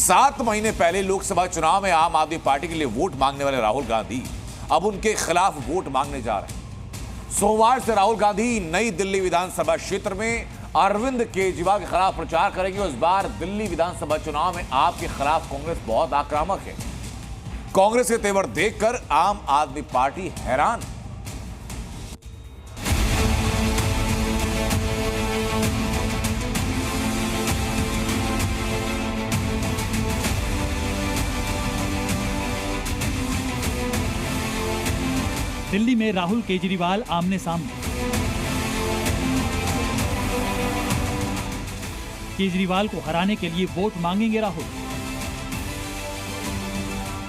7 महीने पहले लोकसभा चुनाव में आम आदमी पार्टी के लिए वोट मांगने वाले राहुल गांधी अब उनके खिलाफ वोट मांगने जा रहे हैं। सोमवार से राहुल गांधी नई दिल्ली विधानसभा क्षेत्र में अरविंद केजरीवाल के खिलाफ प्रचार करेंगे। इस बार दिल्ली विधानसभा चुनाव में आपके खिलाफ कांग्रेस बहुत आक्रामक है। कांग्रेस के तेवर देखकर आम आदमी पार्टी हैरान। दिल्ली में राहुल केजरीवाल आमने सामने। केजरीवाल को हराने के लिए वोट मांगेंगे राहुल।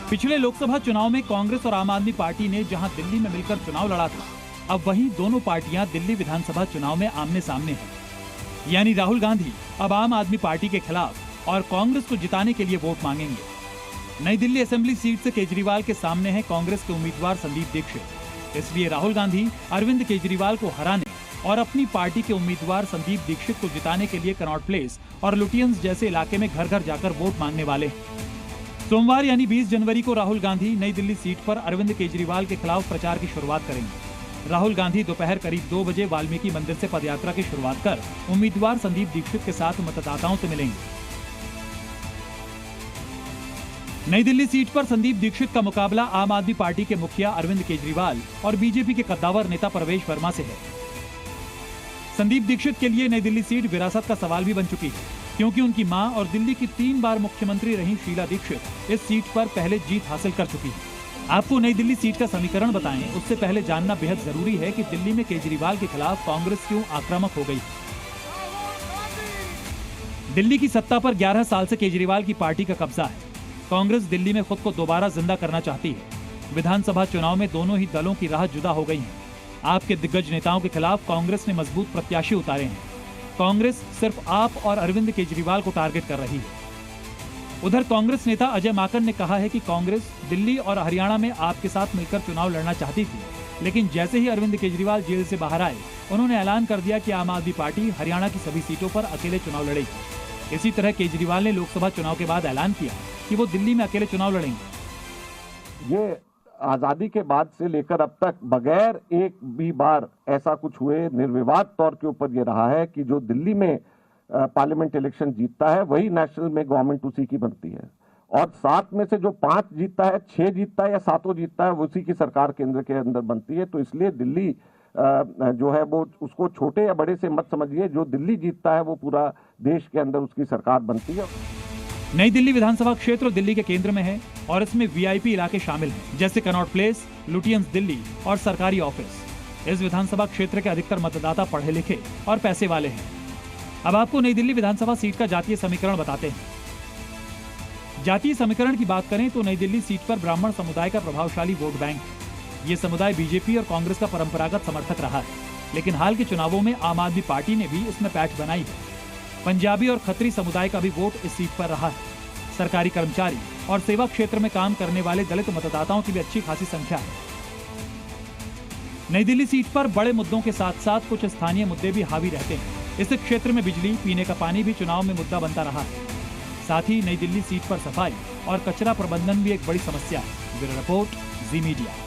पिछले लोकसभा चुनाव में कांग्रेस और आम आदमी पार्टी ने जहां दिल्ली में मिलकर चुनाव लड़ा था, अब वहीं दोनों पार्टियां दिल्ली विधानसभा चुनाव में आमने सामने हैं। यानी राहुल गांधी अब आम आदमी पार्टी के खिलाफ और कांग्रेस को जिताने के लिए वोट मांगेंगे। नई दिल्ली असेंबली सीट से केजरीवाल के सामने है कांग्रेस के उम्मीदवार संदीप दीक्षित। इसलिए राहुल गांधी अरविंद केजरीवाल को हराने और अपनी पार्टी के उम्मीदवार संदीप दीक्षित को जिताने के लिए कनॉट प्लेस और लुटियंस जैसे इलाके में घर घर जाकर वोट मांगने वाले हैं। सोमवार यानी 20 जनवरी को राहुल गांधी नई दिल्ली सीट पर अरविंद केजरीवाल के खिलाफ प्रचार की शुरुआत करेंगे। राहुल गांधी दोपहर करीब 2 बजे वाल्मीकि मंदिर से पदयात्रा की शुरुआत कर उम्मीदवार संदीप दीक्षित के साथ मतदाताओं से मिलेंगे। नई दिल्ली सीट पर संदीप दीक्षित का मुकाबला आम आदमी पार्टी के मुखिया अरविंद केजरीवाल और बीजेपी के कद्दावर नेता प्रवेश वर्मा से है। संदीप दीक्षित के लिए नई दिल्ली सीट विरासत का सवाल भी बन चुकी है, क्योंकि उनकी मां और दिल्ली की 3 बार मुख्यमंत्री रही शीला दीक्षित इस सीट पर पहले जीत हासिल कर चुकी है। आपको नई दिल्ली सीट का समीकरण बताएं, उससे पहले जानना बेहद जरूरी है कि दिल्ली में केजरीवाल के खिलाफ कांग्रेस क्यों आक्रामक हो गई। दिल्ली की सत्ता पर 11 साल से केजरीवाल की पार्टी का कब्जा है। कांग्रेस दिल्ली में खुद को दोबारा जिंदा करना चाहती है। विधानसभा चुनाव में दोनों ही दलों की राह जुदा हो गई है। आपके दिग्गज नेताओं के खिलाफ कांग्रेस ने मजबूत प्रत्याशी उतारे हैं। कांग्रेस सिर्फ आप और अरविंद केजरीवाल को टारगेट कर रही है। उधर कांग्रेस नेता अजय माकन ने कहा है कि कांग्रेस दिल्ली और हरियाणा में आपके साथ मिलकर चुनाव लड़ना चाहती थी, लेकिन जैसे ही अरविंद केजरीवाल जेल से बाहर आए, उन्होंने ऐलान कर दिया कि आम आदमी पार्टी हरियाणा की सभी सीटों पर अकेले चुनाव लड़ेगी। इसी तरह केजरीवाल ने लोकसभा चुनाव के बाद ऐलान किया कि वो दिल्ली में अकेले चुनाव लड़ेंगे। ये आजादी के बाद से लेकर अब तक बगैर एक भी बार ऐसा कुछ हुए निर्विवाद तौर के ऊपर ये रहा है कि जो दिल्ली में पार्लियामेंट इलेक्शन जीतता है वही नेशनल में गवर्नमेंट उसी की बनती है, और 7 में से जो 5 जीतता है, 6 जीतता है या 7 जीतता है, उसी की सरकार केंद्र के अंदर बनती है। तो इसलिए दिल्ली जो है वो उसको छोटे या बड़े से मत समझिए, जो दिल्ली जीतता है वो पूरा देश के अंदर उसकी सरकार बनती है। नई दिल्ली विधानसभा क्षेत्र दिल्ली के केंद्र में है और इसमें वीआईपी इलाके शामिल हैं, जैसे कनॉट प्लेस, लुटियंस दिल्ली और सरकारी ऑफिस। इस विधानसभा क्षेत्र के अधिकतर मतदाता पढ़े लिखे और पैसे वाले हैं। अब आपको नई दिल्ली विधानसभा सीट का जातीय समीकरण बताते हैं। जातीय समीकरण की बात करें तो नई दिल्ली सीट पर ब्राह्मण समुदाय का प्रभावशाली वोट बैंक है। ये समुदाय बीजेपी और कांग्रेस का परंपरागत समर्थक रहा है, लेकिन हाल के चुनावों में आम आदमी पार्टी ने भी इसमें पैठ बनाई है। पंजाबी और खत्री समुदाय का भी वोट इस सीट पर रहा है। सरकारी कर्मचारी और सेवा क्षेत्र में काम करने वाले दलित मतदाताओं की भी अच्छी खासी संख्या है। नई दिल्ली सीट पर बड़े मुद्दों के साथ साथ कुछ स्थानीय मुद्दे भी हावी रहते हैं। इस क्षेत्र में बिजली, पीने का पानी भी चुनाव में मुद्दा बनता रहा है। साथ ही नई दिल्ली सीट पर सफाई और कचरा प्रबंधन भी एक बड़ी समस्या है। ब्यूरो रिपोर्ट, जी मीडिया।